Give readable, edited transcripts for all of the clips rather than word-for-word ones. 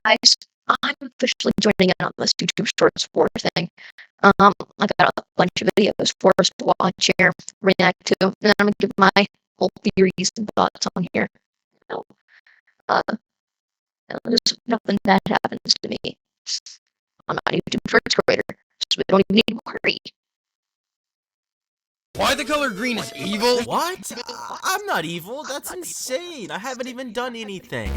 Guys, I'm officially joining in on this YouTube Shorts war thing. I got a bunch of videos for us to watch here, react to, and then I'm gonna give my whole theories and thoughts on here. You know, uh, just nothing bad happens to me. I'm not a YouTube Shorts creator, so we don't even need to worry. Why the color green is evil? What? I'm not evil. That's insane. I haven't even done anything.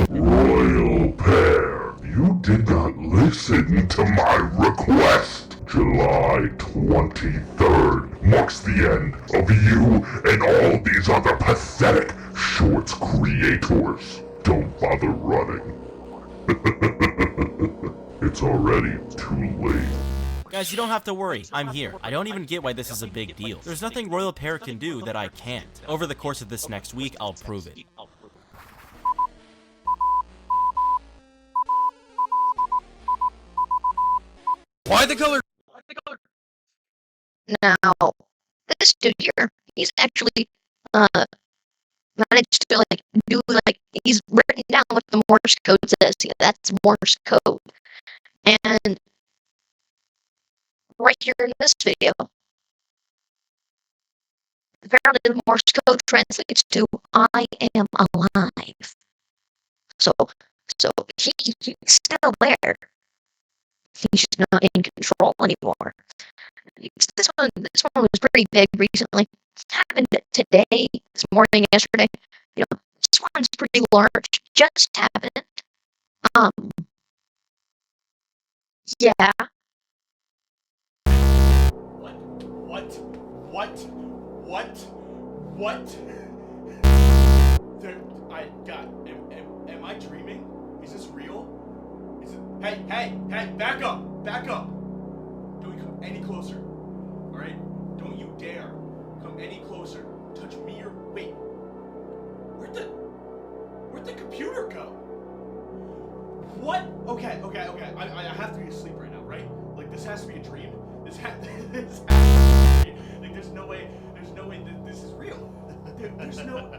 Royal pair, you did not listen to my request. July 23rd marks the end of you and all these other pathetic shorts creators. Don't bother running. It's already too late. Guys, you don't have to worry. I'm here. I don't even get why this is a big deal. There's nothing Royal Pair can do that I can't. Over the course of this next week, I'll prove it. Why the color? Now, this dude here, he's actually managed to do he's written down what the Morse code says. Yeah, that's Morse code. And right here in this video, apparently the Morse code translates to "I am alive." So he's still there. He's just not in control anymore. This one was pretty big recently. It happened today, this morning, yesterday. You know, this one's pretty large. Just happened. Yeah. What? Am I dreaming? Is this real? Is it? Hey, back up! Don't you come any closer, alright? Don't you dare come any closer. Touch me or, wait. Where'd the computer go? What? Okay, I have to be asleep right now, right? Like, this has to be a dream? This has to be a dream. Like, there's no way that this is real. There's no...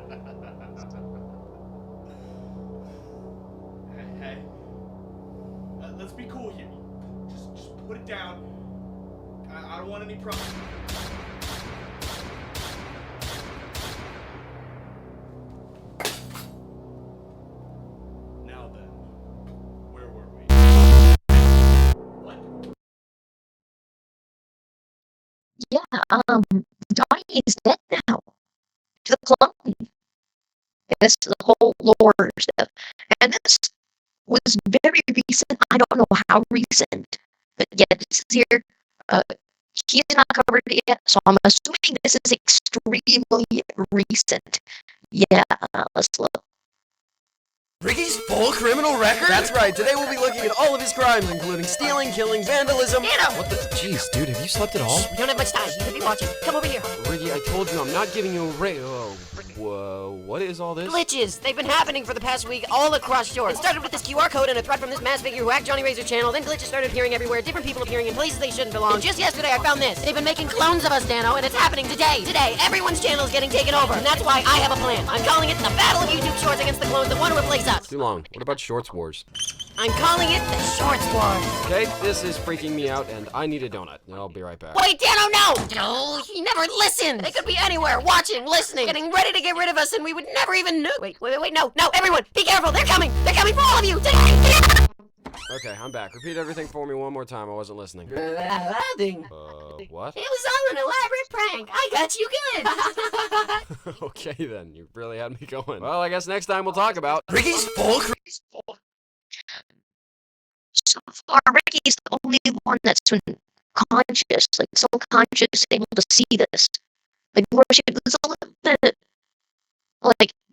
Hey. Let's be cool here. Just put it down. I don't want any problems. Now then, where were we? What? Yeah, Donnie is dead now. To the clone. This is the whole lore stuff. And this was very recent. I don't know how recent. But yeah, this is here. He's not covered it yet, so I'm assuming this is extremely recent. Yeah, let's look. Ricky's full criminal record? That's right, today we'll be looking at all of his crimes, including stealing, killing, vandalism... What the? Jeez, dude, have you slept at all? We don't have much time. You could be watching. Come over here. Ricky, I told you I'm not giving you a whoa, what is all this? Glitches. They've been happening for the past week all across Shorts. It started with this QR code and a threat from this mass figure who hacked Johnny Razor channel. Then glitches started appearing everywhere. Different people appearing in places they shouldn't belong. And just yesterday, I found this. They've been making clones of us, Dano, and it's happening today. Today, everyone's channel is getting taken over. And that's why I have a plan. I'm calling it the Battle of YouTube Shorts against the clones that want to replace us. Too long. What about Shorts Wars? I'm calling it the Shorts Wars. Okay, this is freaking me out, and I need a donut. I'll be right back. Wait, Dano, no! No, he never listens. They could be anywhere, watching, listening, getting ready to get rid of us, and we would never even know. Wait, no, everyone, be careful, they're coming for all of you, today! Okay, I'm back. Repeat everything for me one more time. I wasn't listening. What? What? It was all an elaborate prank. I got you good. Okay then, you really had me going. Well, I guess next time we'll talk about... Ricky's full So far, Ricky's the only one that's been conscious, so conscious, able to see this. There's a little bit,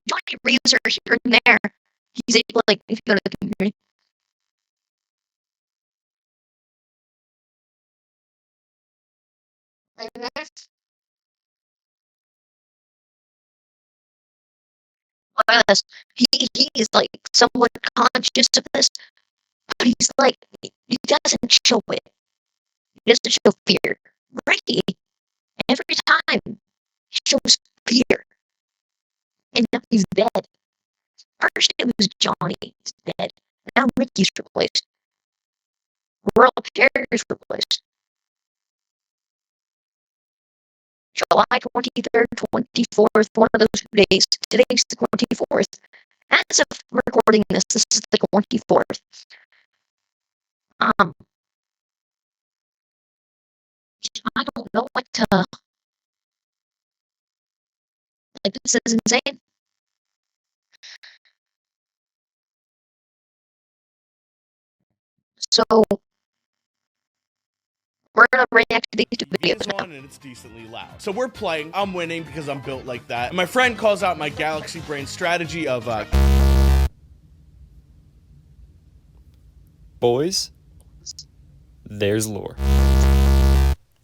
Johnny Razor here and there. He's able, if you go to the community. He's somewhat conscious of this, but he doesn't show it. He doesn't show fear. Ricky, every time, he shows fear. And now he's dead. First it was Johnny, he's dead. Now Ricky's replaced. Royal Pear is replaced. July 23rd, 24th, one of those 2 days. Today's the 24th. As of recording this is the 24th. I don't know what to... Like, this is insane. So, we're gonna react to these two videos now. One and it's decently loud. So we're playing. I'm winning because I'm built like that. And my friend calls out my galaxy brain strategy of Boys, there's lore.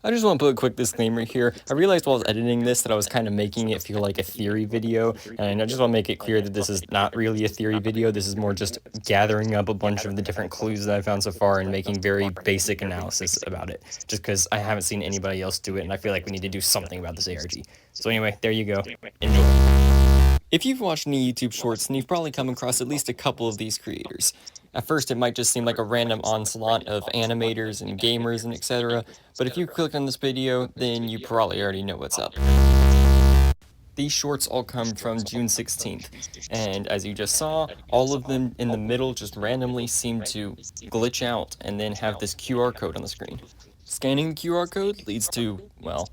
I just want to put a quick disclaimer here. I realized while I was editing this that I was kind of making it feel like a theory video, and I just want to make it clear that this is not really a theory video. This is more just gathering up a bunch of the different clues that I found so far and making very basic analysis about it, just because I haven't seen anybody else do it, and I feel like we need to do something about this ARG. So anyway, there you go. Enjoy. If you've watched any YouTube shorts, then you've probably come across at least a couple of these creators. At first, it might just seem like a random onslaught of animators and gamers and etc., but if you click on this video, then you probably already know what's up. These shorts all come from June 16th, and as you just saw, all of them in the middle just randomly seem to glitch out and then have this QR code on the screen. Scanning the QR code leads to, well,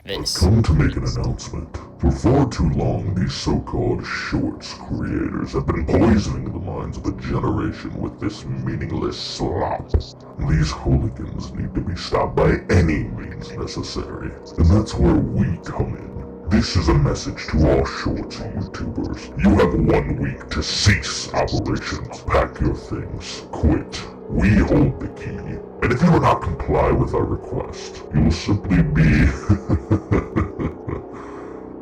this. Come to make an announcement. For far too long, these so-called shorts creators have been poisoning the minds of a generation with this meaningless slop. These hooligans need to be stopped by any means necessary, and that's where we come in. This is a message to all shorts YouTubers. You have 1 week to cease operations. Pack your things. Quit. We hold the key. And if you do not comply with our request, you will simply be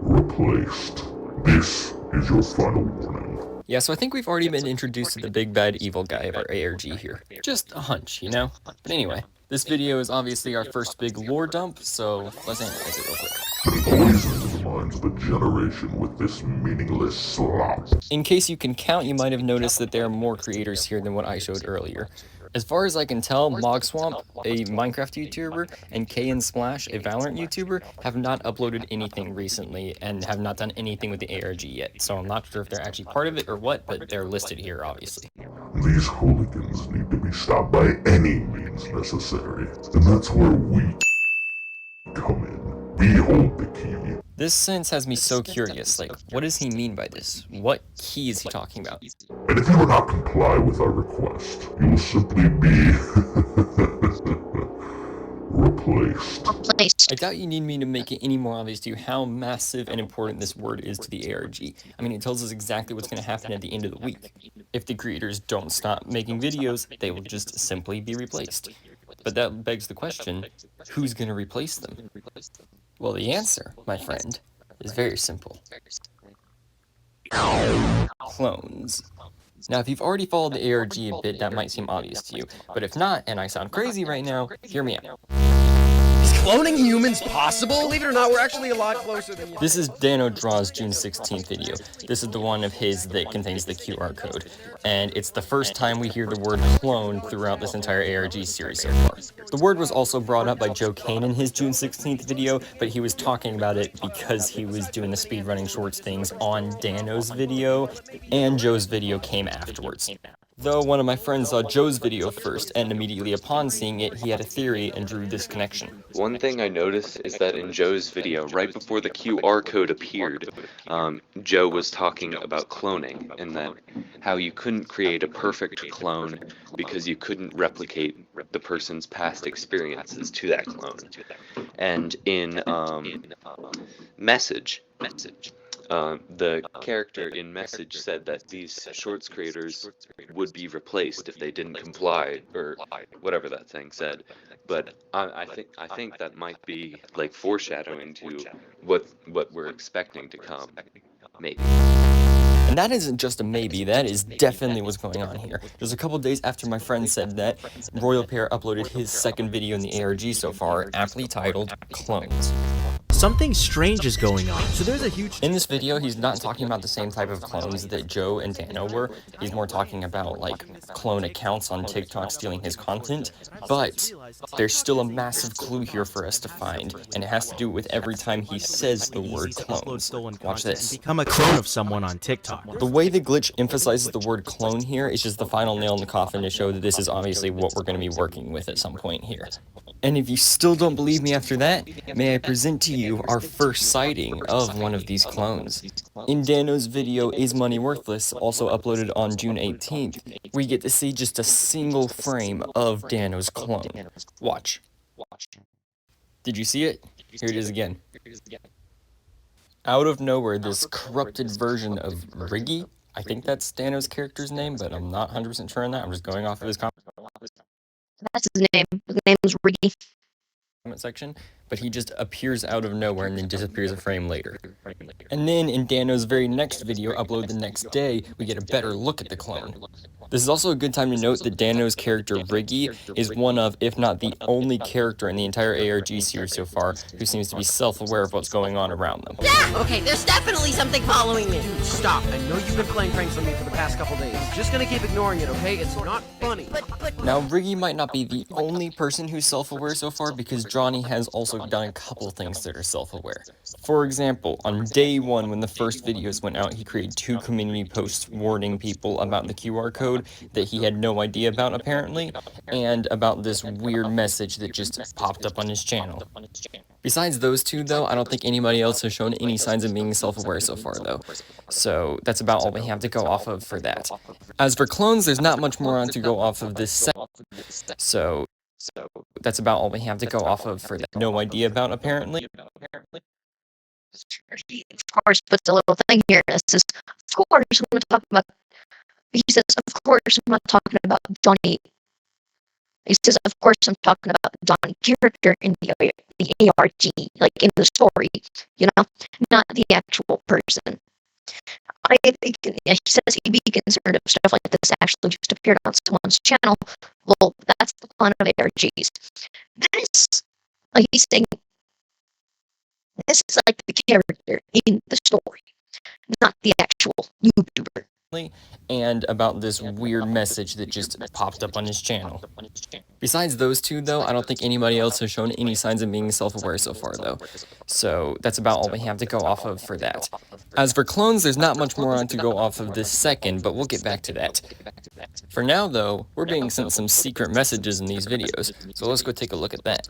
replaced. This is your final warning. Yeah, so I think we've already been introduced to the big bad evil guy of our ARG here. Just a hunch, you know? But anyway, this video is obviously our first big lore dump, so let's analyze it real quick. Poison the minds of a generation with this meaningless slop. In case you can count, you might have noticed that there are more creators here than what I showed earlier. As far as I can tell, Mogswamp, a Minecraft YouTuber, and K and Splash, a Valorant YouTuber, have not uploaded anything recently and have not done anything with the ARG yet, so I'm not sure if they're actually part of it or what, but they're listed here, obviously. These hooligans need to be stopped by any means necessary, and that's where we come in. We hold the key. This sentence has me so curious, like, what does he mean by this? What key is he talking about? And if you do not comply with our request, you will simply be replaced. I doubt you need me to make it any more obvious to you how massive and important this word is to the ARG. I mean, it tells us exactly what's going to happen at the end of the week. If the creators don't stop making videos, they will just simply be replaced. But that begs the question, who's going to replace them? Well, the answer, my friend, is very simple. Clones. Now, if you've already followed the ARG a bit, that might seem obvious to you. But if not, and I sound crazy right now, hear me out. Is cloning humans possible? Believe it or not, we're actually a lot closer than you. This is Dano Draw's June 16th video. This is the one of his that contains the QR code. And it's the first time we hear the word clone throughout this entire ARG series so far. The word was also brought up by Joe Kane in his June 16th video, but he was talking about it because he was doing the speedrunning shorts things on Dano's video, and Joe's video came afterwards. Though one of my friends saw Joe's video first, and immediately upon seeing it, he had a theory and drew this connection. One thing I noticed is that in Joe's video, right before the QR code appeared, Joe was talking about cloning, and that how you couldn't create a perfect clone because you couldn't replicate the person's past experiences to that clone. And in Message, the character in Message said that these shorts creators would be replaced if they didn't comply, or whatever that thing said. But I think that might be like foreshadowing to what we're expecting to come, maybe. And that isn't just a maybe, that is definitely what's going on here. Just a couple days after my friend said that, Royal Pear uploaded his second video in the ARG so far, aptly titled Clones. something strange is going on. So there's a huge... In this video, he's not talking about the same type of clones that Joe and Dano were. He's more talking about, like, clone accounts on TikTok stealing his content. But there's still a massive clue here for us to find, and it has to do with every time he says the word clones. Watch this. Become a clone of someone on TikTok. The way the glitch emphasizes the word clone here is just the final nail in the coffin to show that this is obviously what we're going to be working with at some point here. And if you still don't believe me after that, may I present to you our first sighting of one of these clones. In Dano's video, Is Money Worthless, also uploaded on June 18th, we get to see just a single frame of Dano's clone. Watch. Did you see it? Here it is again. Out of nowhere, this corrupted version of Riggy, I think that's Dano's character's name, but I'm not 100% sure on that. I'm just going off of his comment That's his name. His name is Ricky. section, but he just appears out of nowhere and then disappears a frame later. And then in Dano's very next video, uploaded the next day, we get a better look at the clone. This is also a good time to note that Dano's character Riggy is one of, if not the only character in the entire ARG series so far who seems to be self-aware of what's going on around them. Yeah! Okay, there's definitely something following me. Stop. I know you've been playing pranks on me for the past couple days. Just gonna keep ignoring it, okay? It's not funny. But Now, Riggy might not be the only person who's self-aware so far, because Johnny has also done a couple things that are self-aware. For example, on day one when the first videos went out, he created 2 community posts warning people about the QR code that he had no idea about apparently, and about this weird message that just popped up on his channel. Besides those 2 though, I don't think anybody else has shown any signs of being self-aware so far though. So that's about all we have to go off of for that. As for clones, there's not much more on to go off of this So that's about all we have to go off of for that. No idea about apparently. He, of course, puts a little thing here that says, of course, I'm going to talk about. He says, of course, I'm not talking about Johnny. He says, of course, I'm talking about the Johnny character in the ARG, like in the story, you know, not the actual person. I think he says he'd be concerned if stuff like this actually just appeared on someone's channel. Well, that's the fun of ARGs. This, like he's saying, this is like the character in the story, not the actual YouTuber. And about this weird message that just popped up on his channel. Besides those 2 though, I don't think anybody else has shown any signs of being self-aware so far though. So that's about all we have to go off of for that. As for clones, there's not much more on to go off of this second, but we'll get back to that. For now though, we're being sent some secret messages in these videos, so let's go take a look at that.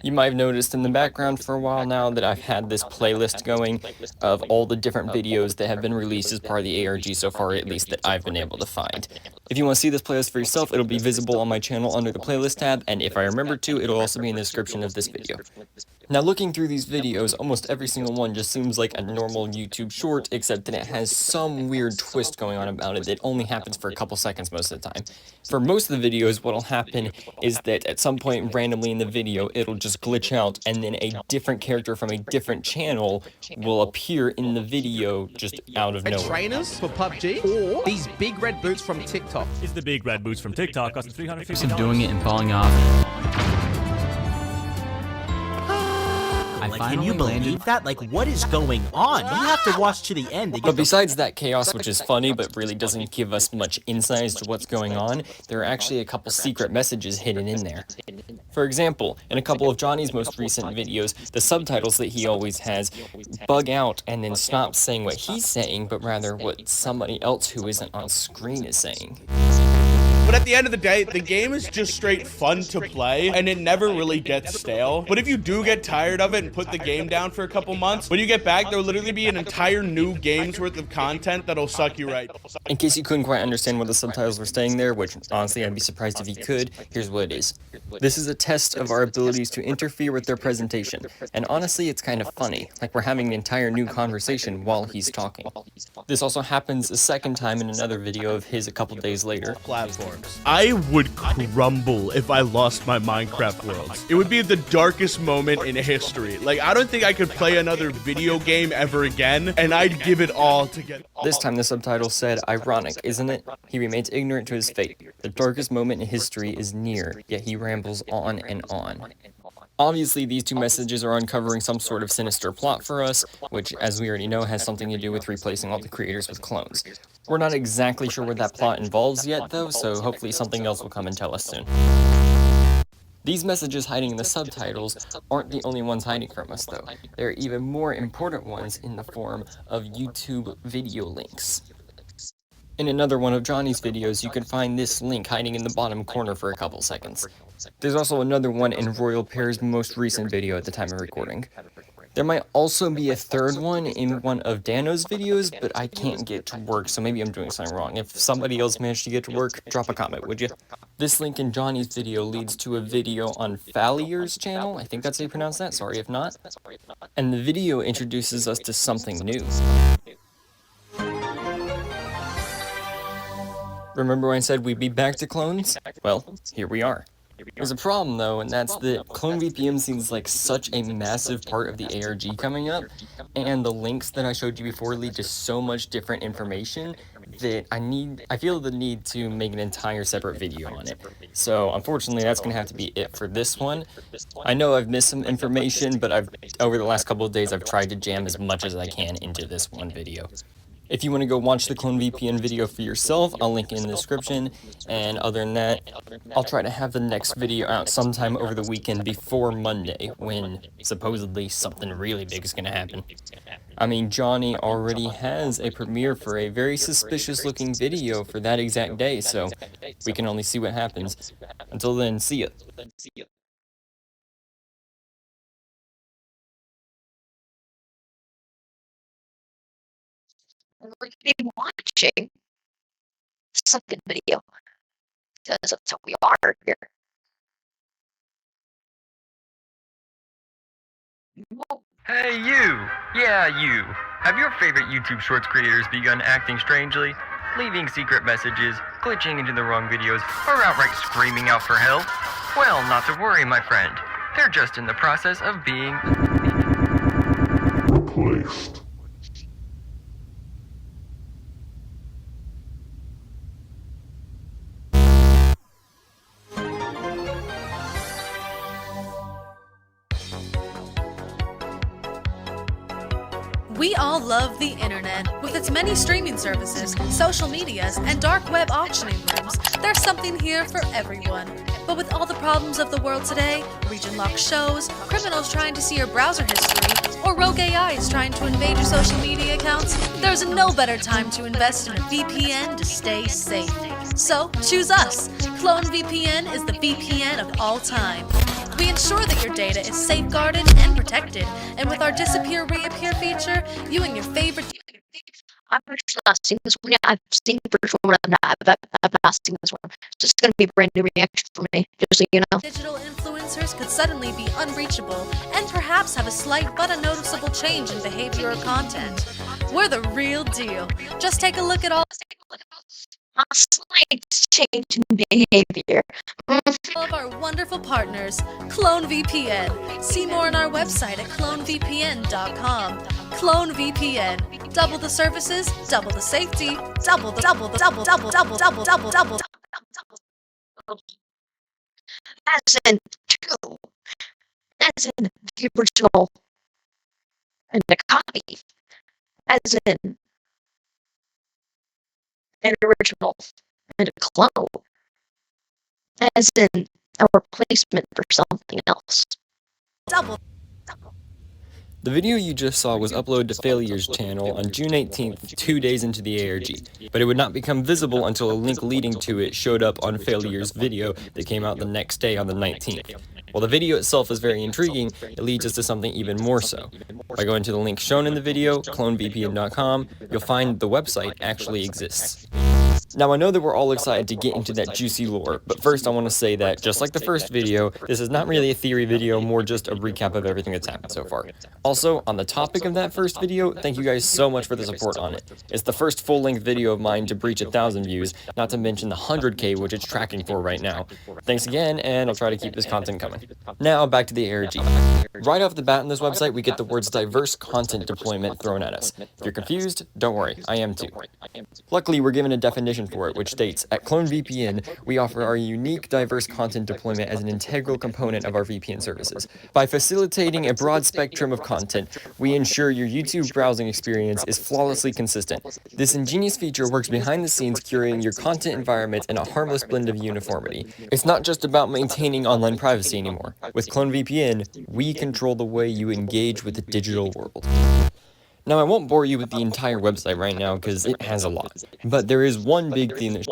You might have noticed in the background for a while now that I've had this playlist going of all the different videos that have been released as part of the ARG so far, at least that I've been able to find. If you want to see this playlist for yourself, it'll be visible on my channel under the playlist tab, and if I remember to, it'll also be in the description of this video. Now looking through these videos, almost every single one just seems like a normal YouTube short, except that it has some weird twist going on about it that only happens for a couple seconds most of the time. For most of the videos, what'll happen is that at some point randomly in the video, it'll just glitch out, and then a different character from a different channel will appear in the video just out of nowhere. Trainers for PUBG or these big red boots from TikTok. Is the big red boots from TikTok costing $350? Of doing it and falling off. Can you believe that? Like, what is going on? You have to watch to the end. But besides that chaos, which is funny but really doesn't give us much insight as to what's going on, there are actually a couple secret messages hidden in there. For example, in a couple of Johnny's most recent videos, the subtitles that he always has bug out and then stop saying what he's saying, but rather what somebody else who isn't on screen is saying. But at the end of the day, the game is just straight fun to play, and it never really gets stale. But if you do get tired of it and put the game down for a couple months, when you get back, there'll literally be an entire new game's worth of content that'll suck you right. In case you couldn't quite understand what the subtitles were saying there, which honestly I'd be surprised if you could, here's what it is. This is a test of our abilities to interfere with their presentation, and honestly it's kind of funny, like we're having an entire new conversation while he's talking. This also happens a second time in another video of his a couple days later. Platforms. I would crumble if I lost my Minecraft worlds. It would be the darkest moment in history. Like, I don't think I could play another video game ever again, and I'd give it all to get... This time the subtitle said, "Ironic, isn't it? He remains ignorant to his fate. The darkest moment in history is near, yet he rambles on and on." Obviously, these two messages are uncovering some sort of sinister plot for us, which, as we already know, has something to do with replacing all the creators with clones. We're not exactly sure what that plot involves yet, though, so hopefully something else will come and tell us soon. These messages hiding in the subtitles aren't the only ones hiding from us, though. There are even more important ones in the form of YouTube video links. In another one of Johnny's videos, you can find this link hiding in the bottom corner for a couple seconds. There's also another one in Royal Pear's most recent video at the time of recording. There might also be a third one in one of Dano's videos, but I can't get to work, so maybe I'm doing something wrong. If somebody else managed to get to work, drop a comment, would you? This link in Johnny's video leads to a video on Fallier's channel. I think that's how you pronounce that, sorry if not. And the video introduces us to something new. Remember when I said we'd be back to clones? Well, here we are. There's a problem though, and that's that Clone VPN seems like such a massive part of the ARG coming up, and the links that I showed you before lead to so much different information that I feel the need to make an entire separate video on it. So unfortunately that's gonna have to be it for this one. I know I've missed some information, but over the last couple of days I've tried to jam as much as I can into this one video. If you want to go watch the Clone VPN video for yourself, I'll link it in the description, and other than that, I'll try to have the next video out sometime over the weekend before Monday, when supposedly something really big is going to happen. I mean, Johnny already has a premiere for a very suspicious looking video for that exact day, so we can only see what happens. Until then, see ya. We're gonna be watching the second video, because that's how we are here. Hey you! Yeah, you! Have your favorite YouTube Shorts creators begun acting strangely? Leaving secret messages, glitching into the wrong videos, or outright screaming out for help? Well, not to worry, my friend. They're just in the process of being replaced. We all love the internet. With its many streaming services, social medias, and dark web auctioning rooms, there's something here for everyone. But with all the problems of the world today, region-locked shows, criminals trying to see your browser history, or rogue AIs trying to invade your social media accounts, there's no better time to invest in a VPN to stay safe. So, choose us! Clone VPN is the VPN of all time. We ensure that your data is safeguarded and protected, and with our Disappear Reappear feature, you and your favorite... I've actually not seen this one yet. I've seen the first one, but I've not seen this one. It's just going to be a brand new reaction for me, just so you know. Digital influencers could suddenly be unreachable, and perhaps have a slight but unnoticeable change in behavior or content. We're the real deal. Just take a look at all... A slight change in behavior. All of our wonderful partners, Clone VPN. See more on our website at clonevpn.com. Clone VPN. Double the services, double the safety, double. As in two. As in the original and the copy. As in an original and a clone, as in a replacement for something else. Double. The video you just saw was uploaded to Failures channel on June 18th, 2 days into the ARG, but it would not become visible until a link leading to it showed up on Failures video that came out the next day on the 19th. While the video itself is very intriguing, it leads us to something even more so. By going to the link shown in the video, clonevpn.com, you'll find the website actually exists. Now I know that we're all excited to get into that juicy lore, but first I want to say that, just like the first video, this is not really a theory video, more just a recap of everything that's happened so far. Also, on the topic of that first video, thank you guys so much for the support on it. It's the first full-length video of mine to breach 1,000 views, not to mention the 100K which it's tracking for right now. Thanks again, and I'll try to keep this content coming. Now, back to the ARG. Right off the bat on this website, we get the words diverse content deployment thrown at us. If you're confused, don't worry, I am too. Luckily, we're given a definition description for it, which states, at CloneVPN, we offer our unique, diverse content deployment as an integral component of our VPN services. By facilitating a broad spectrum of content, we ensure your YouTube browsing experience is flawlessly consistent. This ingenious feature works behind the scenes, curating your content environment in a harmless blend of uniformity. It's not just about maintaining online privacy anymore. With CloneVPN, we control the way you engage with the digital world. Now, I won't bore you with the entire website right now because it has a lot, but there is one big theme that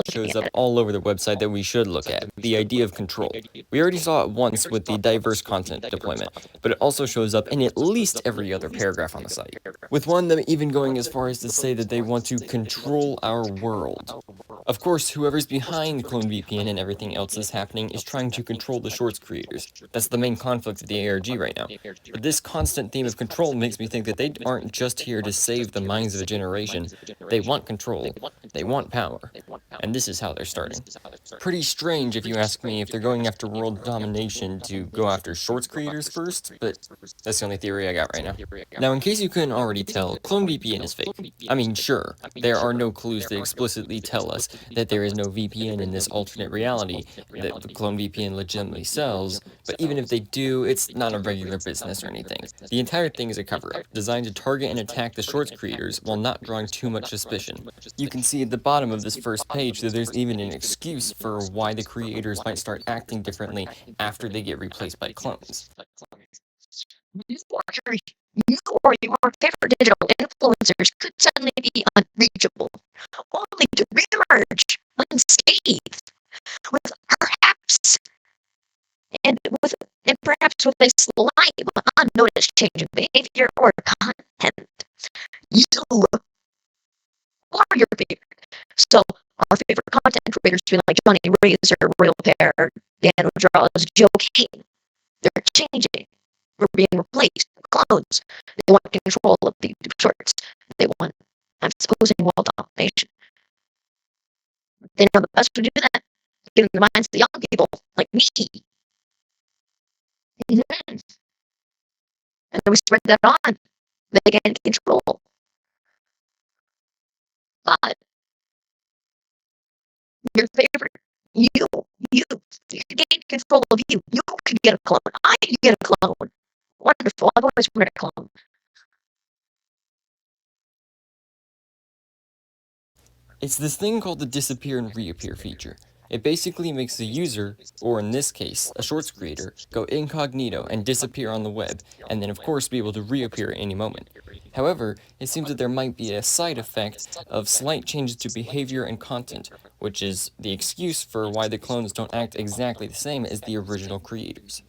shows up all over the website that we should look at, the idea of control. We already saw it once with the diverse content deployment, but it also shows up in at least every other paragraph on the site, with one of them even going as far as to say that they want to control our world. Of course, whoever's behind CloneVPN and everything else that's happening is trying to control the shorts creators. That's the main conflict of the ARG right now. But this constant theme of control makes me think that they aren't just here to save the minds of a generation. They want control. They want power. And this is how they're starting. Pretty strange if you ask me if they're going after world domination to go after shorts creators first, but that's the only theory I got right now. Now, in case you couldn't already tell, CloneVPN is fake. I mean, sure, there are no clues that explicitly tell us that there is no VPN in this alternate reality that the CloneVPN legitimately sells, but even if they do, it's not a regular business or anything. The entire thing is a cover-up, designed to target and attack the shorts creators while not drawing too much suspicion. You can see at the bottom of this first page that there's even an excuse for why the creators might start acting differently after they get replaced by clones. You or your favorite digital influencers could suddenly be unreachable, only to reemerge unscathed, with perhaps with a slight but unnoticed change in behavior or content. You are your favorite. So our favorite content creators feel like Johnny Razor, Royal Pear, Dan Draws, Joe King. They're changing. We're being replaced. Clones. They want control of the YouTube shorts. They want, I'm supposing, world domination. They know the best way to do that. Get in the minds of the young people, like me. And then we spread that on. They gain control. But your favorite, you gain control of you. You could get a clone. I could get a clone. Wonderful. I've always wanted a clone. It's this thing called the disappear and reappear feature. It basically makes the user, or in this case, a shorts creator, go incognito and disappear on the web, and then of course be able to reappear at any moment. However, it seems that there might be a side effect of slight changes to behavior and content, which is the excuse for why the clones don't act exactly the same as the original creators.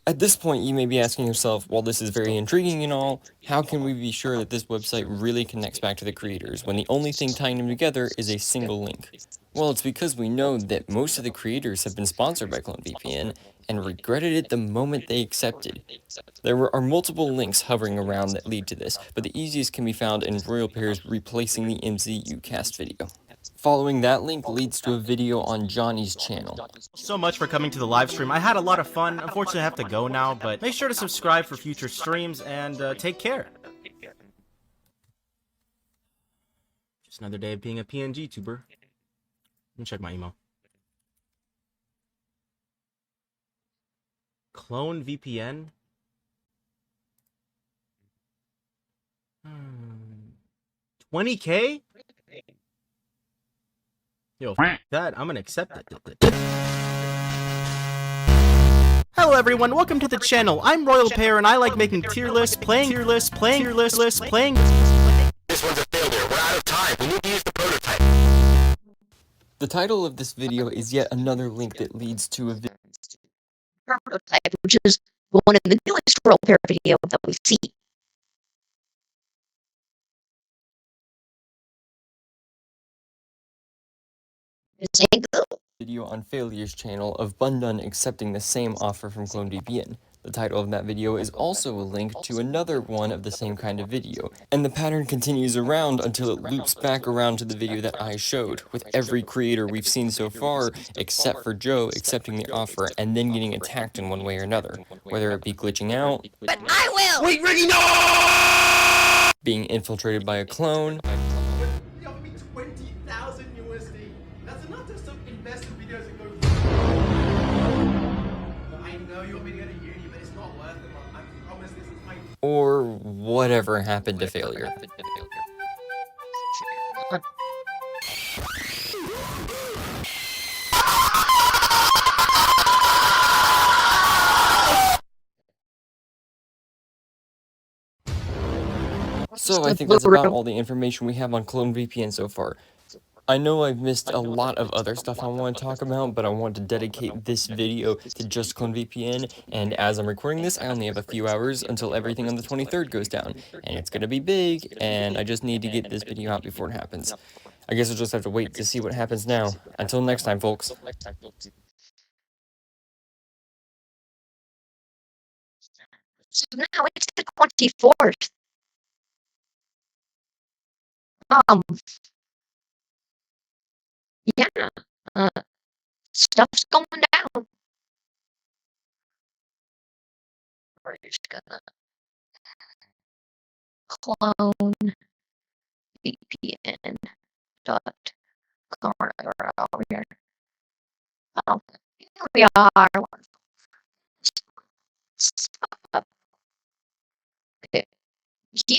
At this point, you may be asking yourself, while this is very intriguing and all, how can we be sure that this website really connects back to the creators when the only thing tying them together is a single link? Well, it's because we know that most of the creators have been sponsored by CloneVPN and regretted it the moment they accepted. There are multiple links hovering around that lead to this, but the easiest can be found in Royal Pear's replacing the MZU cast video. Following that link leads to a video on Johnny's channel. So much for coming to the live stream. I had a lot of fun. Unfortunately, I have to go now, but make sure to subscribe for future streams and take care. Just another day of being a PNG tuber. Let me check my email. Clone VPN. 20K? Yo, that, I'm gonna accept it. Hello everyone, welcome to the channel. I'm Royal Pear and I like making tier lists, playing. This one's a failure. We're out of time. We need to use the prototype. The title of this video is yet another link that leads to a prototype, which is one of the newest Royal Pear video that we see. Video on Failure's channel of Bundun accepting the same offer from CloneVPN. The title of that video is also a link to another one of the same kind of video, and the pattern continues around until it loops back around to the video that I showed, with every creator we've seen so far, except for Joe, accepting the offer and then getting attacked in one way or another, whether it be glitching out. But I will! Wait, Ricky, no! being infiltrated by a clone, They offered me 20,000 USD. That's enough to some invest in videos and go. I know you want me to go to uni, but it's not worth it. I promise this is my. or whatever happened to failure. So I think that's about all the information we have on Clone VPN so far. I know I've missed a lot of other stuff I want to talk about, but I want to dedicate this video to just Clone VPN, and as I'm recording this, I only have a few hours until everything on the 23rd goes down, and it's gonna be big, and I just need to get this video out before it happens. I guess I'll just have to wait to see what happens now. Until next time, folks. So now it's the 24th. Yeah, uh, stuff's going down. We're just gonna clone VPN dot over here. Oh, here we are. Okay. You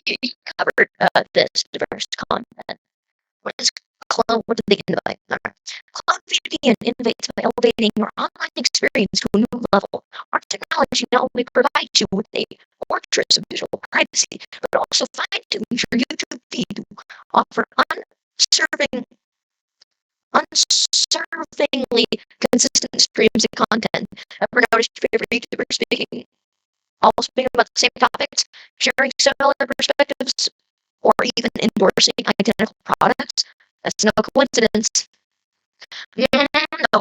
covered this diverse content. What is clone? What do they invite? Clone VPN innovates by elevating your online experience to a new level. Our technology not only provides you with a fortress of visual privacy, but also fine-tunes your YouTube feed to offer unservingly consistent streams of content. Ever noticed your favorite YouTuber speaking about the same topics, sharing similar perspectives, or even endorsing identical products? That's no coincidence. No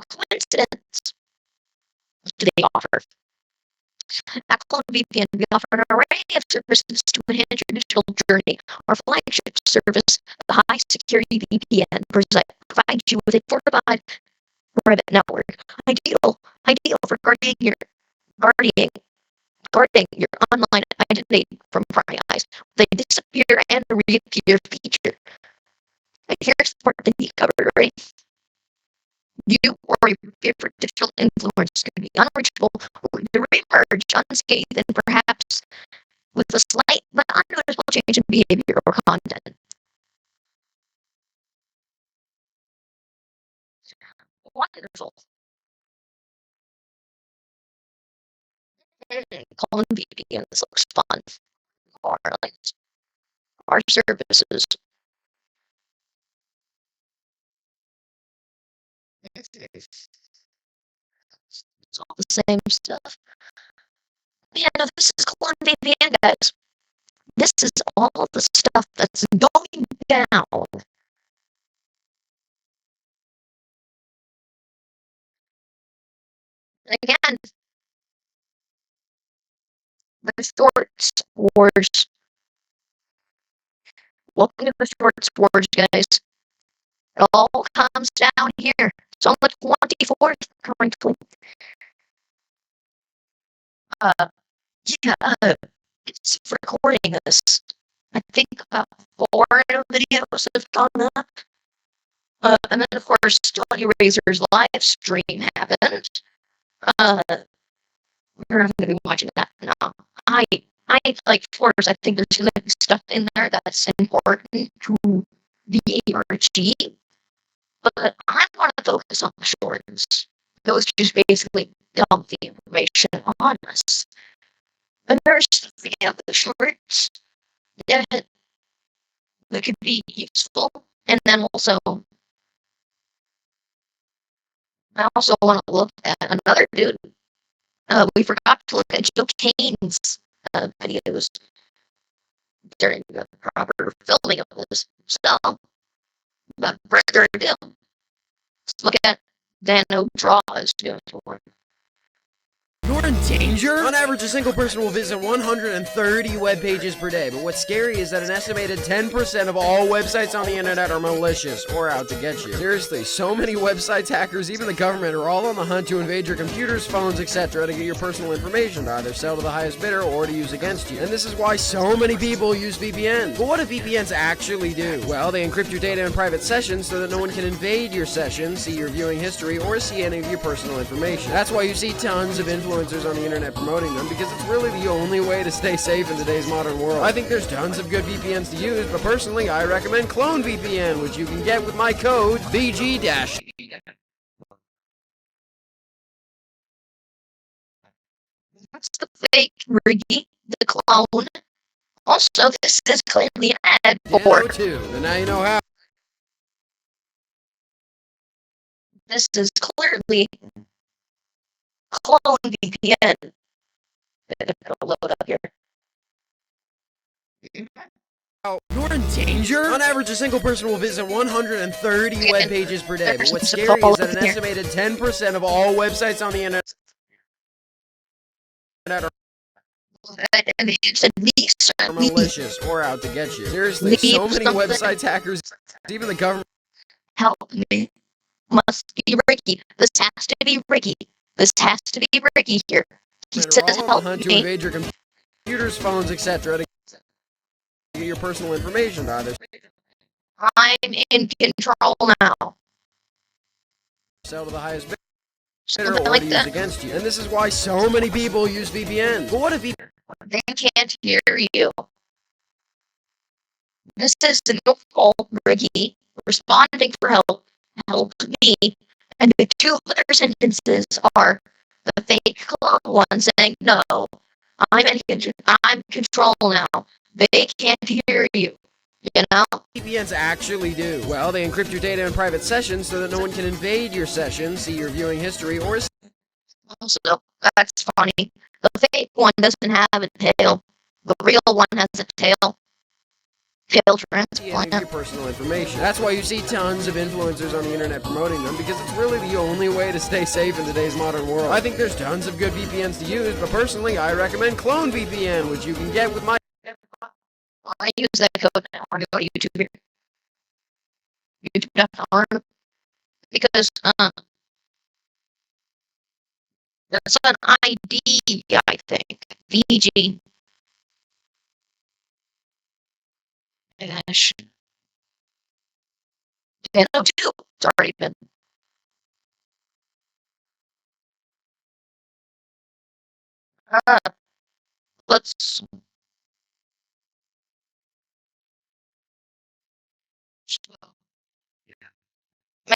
coincidence. What do they offer? At Clone VPN, we offer an array of services to enhance your digital journey. Our flagship service, the High Security VPN, provides you with a fortified private network, ideal for guarding your online identity from prying eyes. They disappear and reappear feature. And here's the part that you covered, right? You or your favorite digital influence can be unreachable or to reemerge unscathed and perhaps with a slight but unnoticeable change in behavior or content. Wonderful. Calling VPN, this looks fun. Our services. It's all the same stuff. Yeah, no, this is Clone VPN, guys. This is all the stuff that's going down. Again, the Shorts Wars. Welcome to the Shorts Wars, guys. It all comes down here. It's on the 24th currently. It's recording this. I think about 4 videos have gone up. And then, of course, Johnny Razor's live stream happened. We're not going to be watching that now. I like Force. I think there's going to be stuff in there that's important to the ARG. But I want to focus on the shorts. Those just basically dump the information on us. And there's the shorts that could be useful. And then also, I also want to look at another dude. We forgot to look at Joe Kane's videos during the proper filming of this. So, without further ado, let's look at Dano Draw is doing for him. Your You're in danger? On average, a single person will visit 130 web pages per day, but what's scary is that an estimated 10% of all websites on the internet are malicious or out to get you. Seriously, so many websites, hackers, even the government are all on the hunt to invade your computers, phones, etc. to get your personal information to either sell to the highest bidder or to use against you. And this is why so many people use VPNs. But what do VPNs actually do? Well, they encrypt your data in private sessions so that no one can invade your session, see your viewing history, or see any of your personal information. That's why you see tons of influencers on the internet promoting them, because it's really the only way to stay safe in today's modern world. I think there's tons of good VPNs to use, but personally, I recommend Clone VPN, which you can get with my code BG- That's the fake Ricky, the clone. Also, this is clearly an ad for. too. And now you know how. This is clearly clone VPN. It'll load up here. You're in danger? On average, a single person will visit 130 web pages per day, but what's scary is that an estimated 10% of all websites on the internet are malicious or out to get you. Seriously, so many websites, hackers, even the government. Help me. Must be Ricky. This has to be Ricky. This has to be Ricky here. He says help hunt to me. invade your computers, phones, etc. to get your personal information to either I'm in control now. sell to the highest bidder Something or like to use that. against you. And this is why so many people use VPNs. But what if They can't hear you. This is the call Ricky responding for help. Help me. And the two other sentences are the fake clone one saying, no, I'm in control now. They can't hear you. You know? VPNs actually do? Well, they encrypt your data in private sessions so that no one can invade your session, see your viewing history, or Also, that's funny. The fake one doesn't have a tail. The real one has a tail. Tail see any of transplant. your personal information. That's why you see tons of influencers on the internet promoting them, because it's really the only way to stay safe in today's modern world. I think there's tons of good VPNs to use, but personally, I recommend Clone VPN, which you can get with my I use that code now. I'm going to go to YouTube here. YouTube.com. Because, that's an ID, I think. VG. Dash. 1002. It's already been. Let's.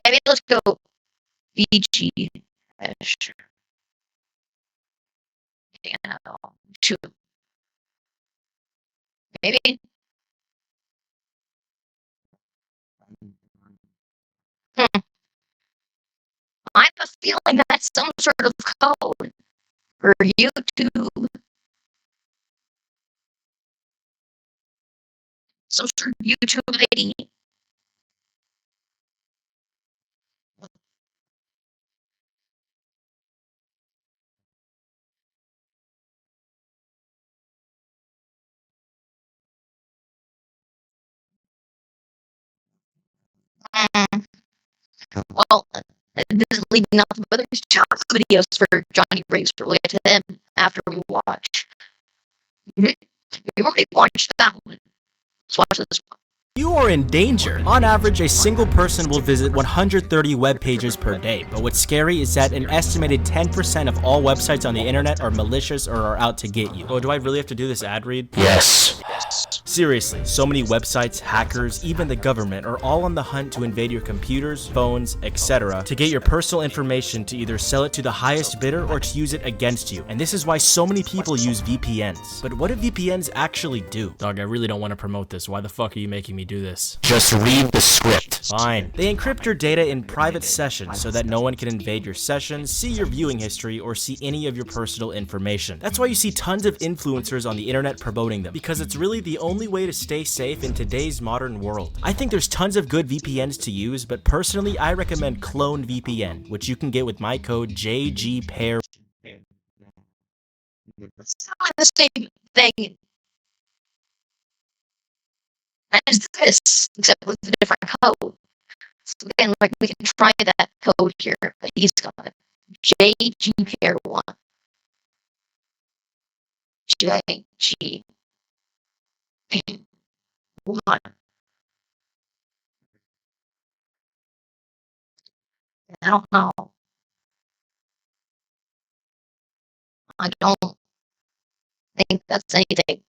Maybe let's go VG. Dash. 1002. Maybe. I have a feeling that's some sort of code for YouTube. Some sort of YouTube ID. Well, this is leading off of other videos for Johnny Briggs related to them after we watch. We already watched that one. Let's watch this one. You are in danger. On average, a single person will visit 130 web pages per day, but what's scary is that an estimated 10% of all websites on the internet are malicious or are out to get you. Oh, do I really have to do this ad read? Yes. Seriously, so many websites, hackers, even the government are all on the hunt to invade your computers, phones, etc. to get your personal information to either sell it to the highest bidder or to use it against you. And this is why so many people use VPNs. But what do VPNs actually do? Dog, I really don't want to promote this. Why the fuck are you making me do this? Just read the script. Fine. They encrypt your data in private sessions so that no one can invade your sessions, see your viewing history, or see any of your personal information. That's why you see tons of influencers on the internet promoting them, because it's really the only way to stay safe in today's modern world. I think there's tons of good VPNs to use, but personally, I recommend Clone VPN, which you can get with my code JGPAIR. It's kind of the same thing as this, except with a different code. So again, like we can try that code here that he's got. JG1. JG1. I don't know. I don't think that's anything.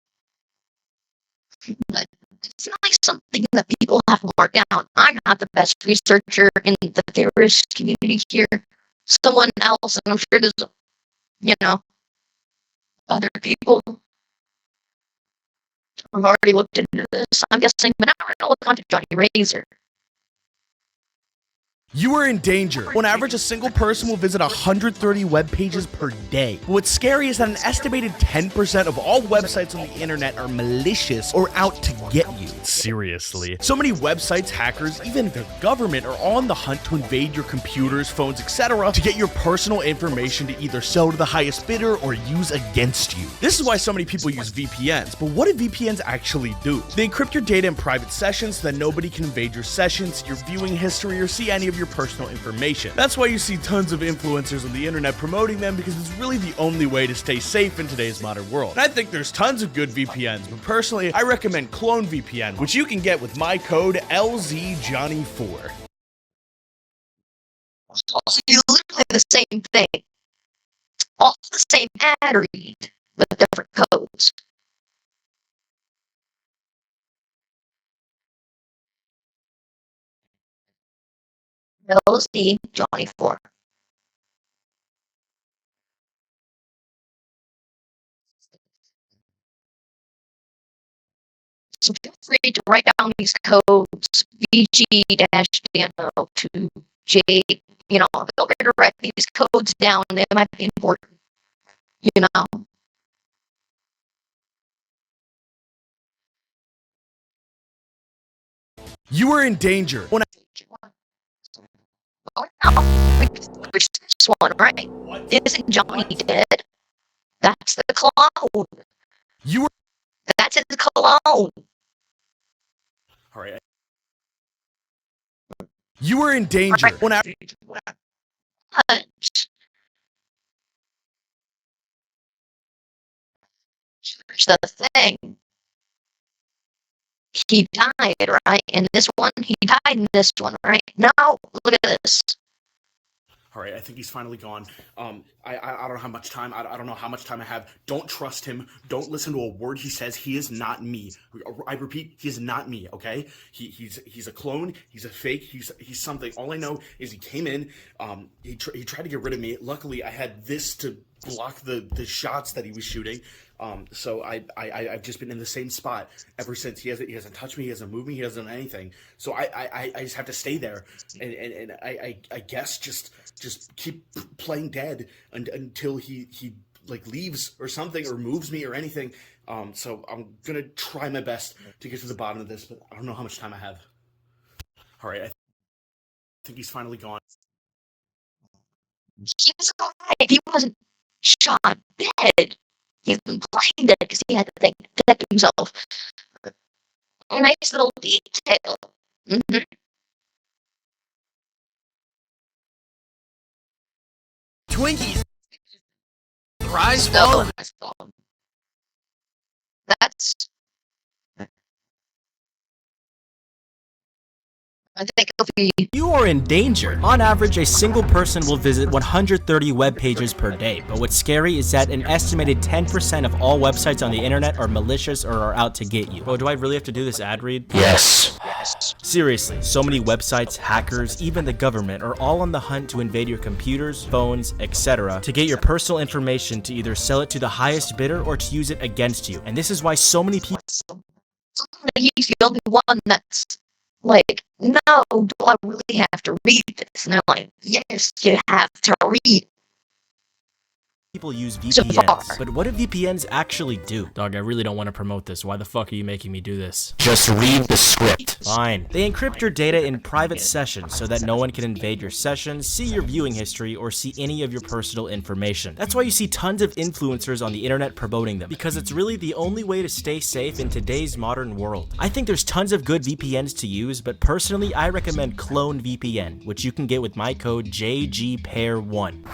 But it's not like something that people have to mark out. I'm not the best researcher in the theorist community here. Someone else, and I'm sure there's, other people who've already looked into this. I'm guessing, but now we're going to look onto Johnny Razor. You are in danger. On average, a single person will visit 130 web pages per day. But what's scary is that an estimated 10% of all websites on the internet are malicious or out to get you. Seriously. So many websites, hackers, even the government are all on the hunt to invade your computers, phones, etc. to get your personal information to either sell to the highest bidder or use against you. This is why so many people use VPNs. But what do VPNs actually do? They encrypt your data in private sessions so that nobody can invade your sessions, your viewing history, or see any of your personal information. That's why you see tons of influencers on the internet promoting them, because it's really the only way to stay safe in today's modern world. And I think there's tons of good VPNs, but personally, I recommend Clone VPN, which you can get with my code LZJohnny4. Also, you literally the same thing. All the same ad read, with different codes. LZJohnny4. So feel free to write down these codes, VG-DNO to J, feel free to write these codes down, they might be important, You are in danger. Which this one, right? Isn't Johnny dead? That's the clone. That's his clone. Alright. You are in danger. Here's the thing. He died, right? In this one, he died in this one, right? Now, look at this. Alright, I think he's finally gone. I don't know how much time. I don't know how much time I have. Don't trust him. Don't listen to a word he says. He is not me. I repeat, he is not me, okay? He's a clone. He's a fake. He's something. All I know is he came in. He tried to get rid of me. Luckily, I had this to block the shots that he was shooting. So I've just been in the same spot ever since. He hasn't touched me. He hasn't moved me. He hasn't done anything. So I just have to stay there, and I guess just keep playing dead until he like leaves or something, or moves me or anything. So I'm gonna try my best to get to the bottom of this, but I don't know how much time I have. All right, I think he's finally gone. He was alive. He wasn't shot dead. He's been playing dead because he had to protect himself. A nice little detail. Mm-hmm. Twinkies. Rise, fall. That's. I think you are in danger. On average, a single person will visit 130 web pages per day. But what's scary is that an estimated 10% of all websites on the internet are malicious or are out to get you. Oh, do I really have to do this ad read? Yes. Seriously, so many websites, hackers, even the government are all on the hunt to invade your computers, phones, etc. to get your personal information to either sell it to the highest bidder or to use it against you. And this is why so many people... He's the only one that's like, no, do I really have to read this? And they're like, yes, you have to read. people use So far. VPNs, but what do VPNs actually do? Dog, I really don't want to promote this. Why the fuck are you making me do this? Just read the script. Fine. They encrypt your data in private sessions so that no one can invade your sessions, see your viewing history, or see any of your personal information. That's why you see tons of influencers on the internet promoting them, because it's really the only way to stay safe in today's modern world. I think there's tons of good VPNs to use, but personally, I recommend Clone VPN, which you can get with my code JGPair1.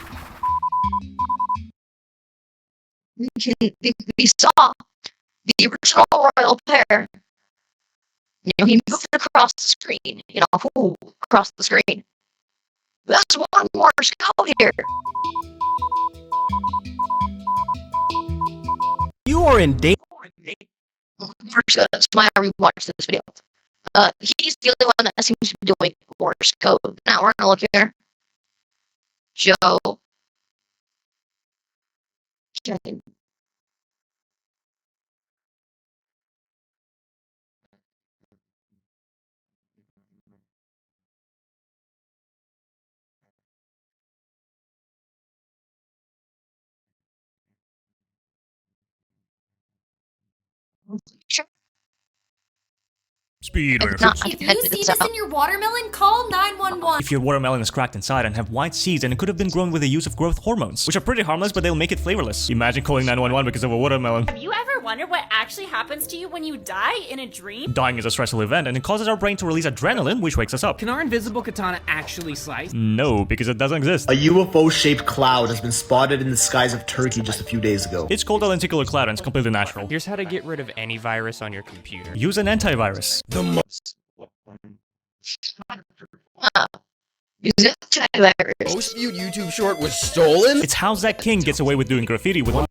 We saw the original royal pair. He moved across the screen. Across the screen. That's one more scout here. You are in danger. First, that's why I rewatched this video. He's the only one that seems to be doing Morse code. Now we're gonna look here. Joe. Okay. Sure. Speedrunner. If you see this in your watermelon, call 911. If your watermelon is cracked inside and have white seeds, and it could have been grown with the use of growth hormones, which are pretty harmless, but they'll make it flavorless. Imagine calling 911 because of a watermelon. Have you ever wondered what actually happens to you when you die in a dream? Dying is a stressful event, and it causes our brain to release adrenaline, which wakes us up. Can our invisible katana actually slice? No, because it doesn't exist. A UFO-shaped cloud has been spotted in the skies of Turkey just a few days ago. It's called a lenticular cloud, and it's completely natural. Here's how to get rid of any virus on your computer. Use an antivirus. The most Most viewed YouTube short was stolen? It's how Zach King gets away with doing graffiti with 1.2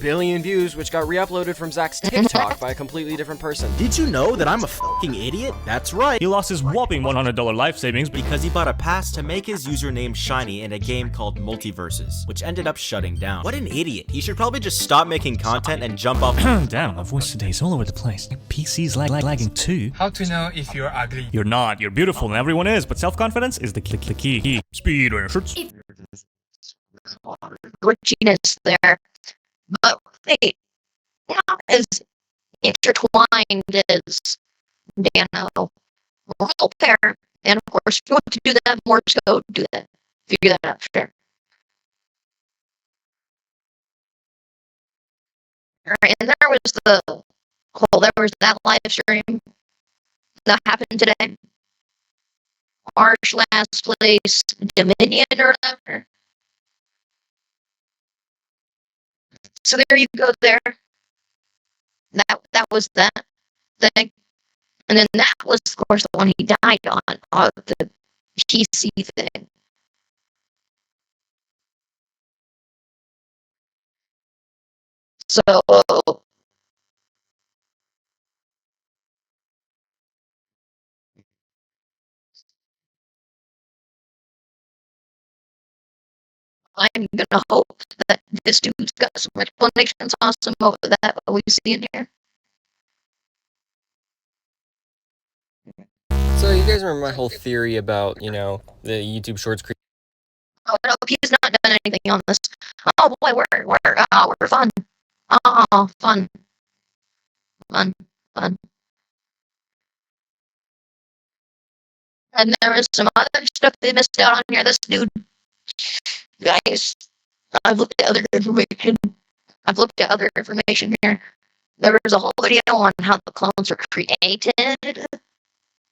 billion views, which got re-uploaded from Zach's TikTok by a completely different person. Did you know that I'm a fucking idiot? That's right. He lost his whopping $100 life savings because he bought a pass to make his username shiny in a game called Multiverses, which ended up shutting down. What an idiot. He should probably just stop making content and jump off. Damn, my voice today is all over the place. My PC's lagging too. How to know if you're ugly? You're not. You're beautiful, and everyone is, but self-confidence is the key. Speedrunner shirts. Glitchiness there. But wait, not as intertwined as Dano. Royal pair. And of course, if you want to do that, Morse code, do that. Figure that out, sure. Alright, and there was that live stream that happened today. Arch last place, Dominion or whatever. So there you go there. That was that thing. And then that was, of course, the one he died on the PC thing. So I'm gonna hope that this dude's got some explanations awesome over that what we see in here. So you guys remember my whole theory about, the YouTube Shorts creator? Oh no, he's not done anything on this. Oh boy, we're fun. Oh, fun. And there was some other stuff they missed out on here. This dude, guys, I've looked at other information here. There was a whole video on how the clones were created,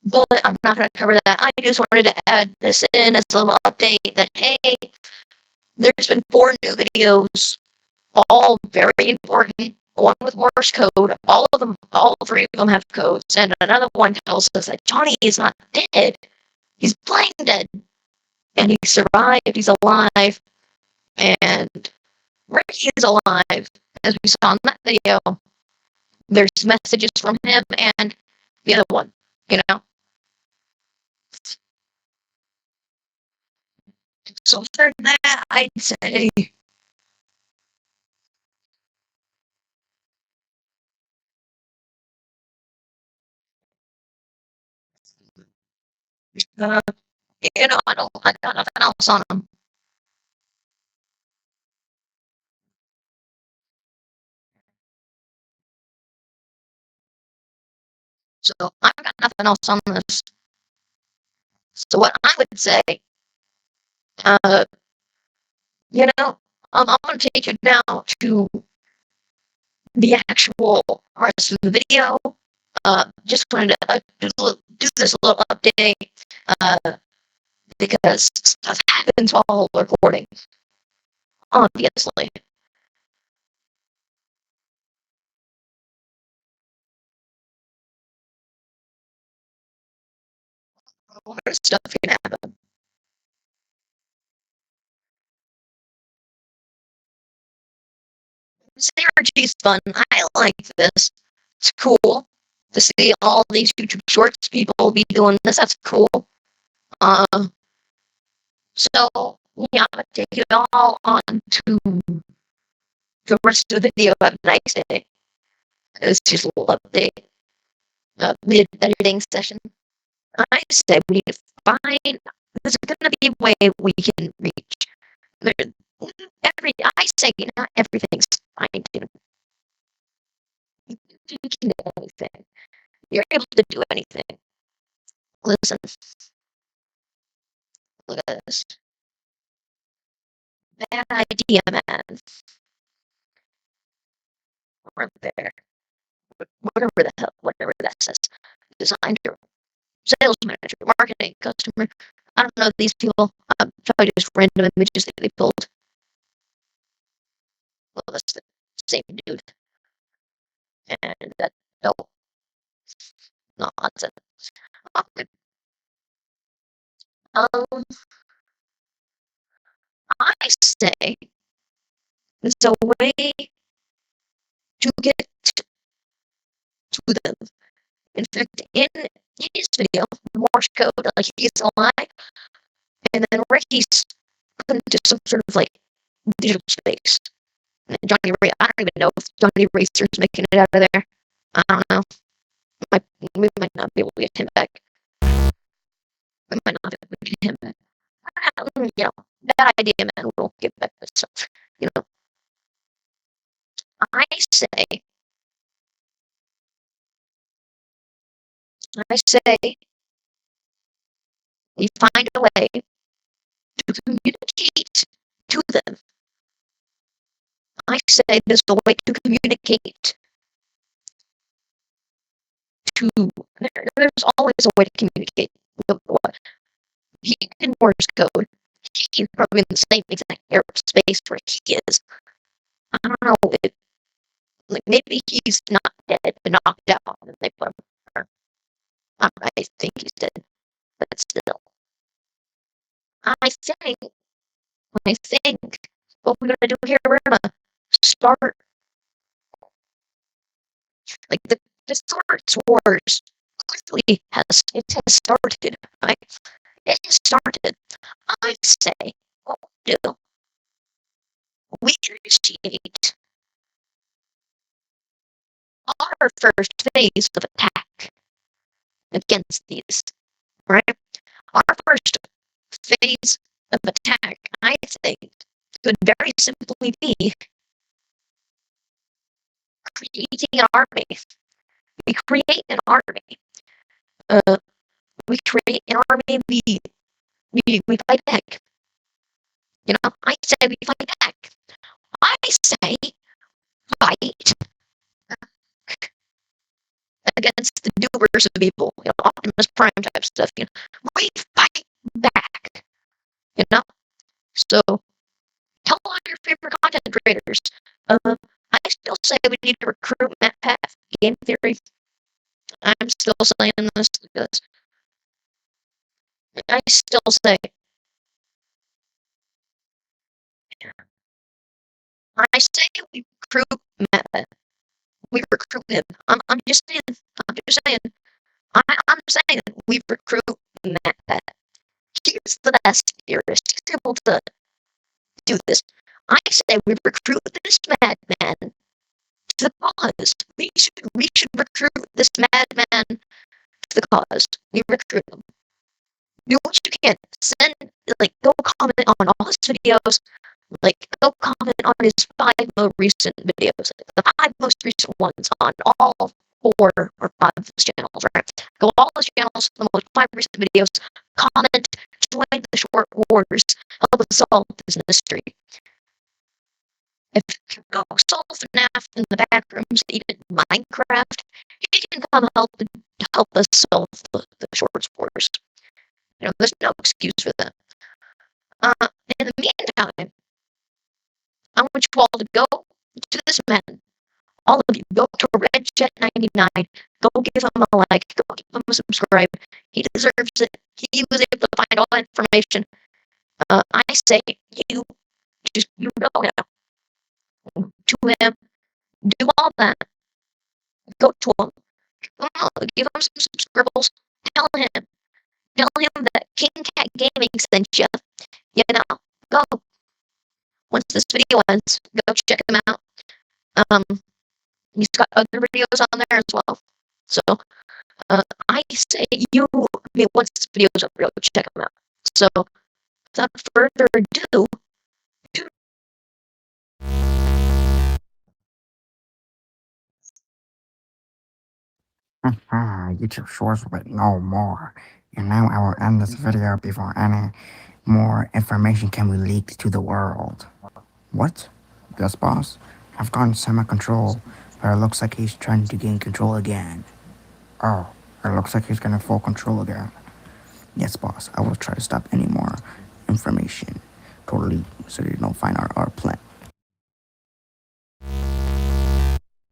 but I'm not going to cover that. I just wanted to add this in as a little update that, hey, there's been 4 new videos, all very important. One with Morse code, all 3 of them have codes, and another one tells us that Johnny is not dead. He's playing dead. And he survived, he's alive, and Ricky is alive, as we saw in that video. There's messages from him and the other one, So for that, I'd say I got nothing else on him. So I've got nothing else on this. So what I would say, you know, I'm gonna take you now to the actual rest of the video. Just wanted to do this little update, because stuff happens while recording, obviously. A lot of stuff can happen. This ARG is fun. I like this. It's cool to see all these YouTube Shorts people be doing this. That's cool. So yeah, I'm gonna take it all on to the rest of the video. Have a nice day. It's just a little update. Mid editing session. I say we need to find. There's gonna be a way we can reach. I say not everything's fine tuned. You can do anything. You're able to do anything. Listen. Look at this. Bad idea, man. Right there. Whatever that says. Designer, sales manager, marketing, customer. I don't know these people. Probably just random images that they pulled. Well, that's the same dude. And that, no. Nonsense. Okay. I say there's a way to get to them. In fact, in his video, Morse code, like he's alive, and then Ricky's put into some sort of like digital space. And Johnny Ray, I don't even know if Johnny Racer's making it out of there. I don't know. We might not be able to get him back. We might not be able to get him back. You know, that idea, man, we'll get back to stuff. You know, I say we find a way to communicate to them. I say there's a way to communicate to. There's always a way to communicate. He can Morse code. He's probably in the same exact aerospace where he is. I don't know. Like maybe he's not dead, but knocked out, and they put him. I think he's dead, but still. I think what we're gonna do here, we're gonna start like the Swords Wars clearly has started, right? It has started. I say what we do. We initiate our first phase of attack against these, right? Our first phase of attack, I think, could very simply be creating an army. We create an army. We create an army. We fight back. You know, I say we fight back. I say fight against the doers of evil. You know, Optimus Prime type stuff. You know, we fight back. You know, so tell all your favorite content creators. I still say we need to recruit Matt Path. Game theory. I'm still saying this because I still say we recruit Matt Path. We recruit him. I'm just saying. I'm saying we recruit Matt Path. He's the best theorist. He's able to do this. I say we recruit this madman to the cause. We should recruit this madman to the cause. We recruit him. Do what you can. Go comment on all his videos. Go comment on his 5 most recent videos. The 5 most recent ones on all 4 or 5 of his channels, right? most channels, the most recent videos, comment, join the short wars, help us solve this mystery. If you go solve FNAF in the back rooms, even Minecraft, you can come help us solve the short wars. You know, there's no excuse for that. In the meantime, I want you all to go to this man. All of you, go to RedChet99. Go give him a like. Go give him a subscribe. He deserves it. He was able to find all that information. I say you know him. To him. Do all that. Go to him. Give him some scribbles. Tell him that King Cat Gaming sent you. You know, go. Once this video ends, go check him out. He's got other videos on there as well. So, I say once this video's up, go check him out. So, without further ado, YouTube Shorts with no more. And now I will end this video before any more information can be leaked to the world. What? Yes, boss? I've gotten semi-control, but it looks like he's trying to gain control again. Oh, it looks like he's getting full control again. Yes, boss, I will try to stop any more information to leak so you don't find our plan.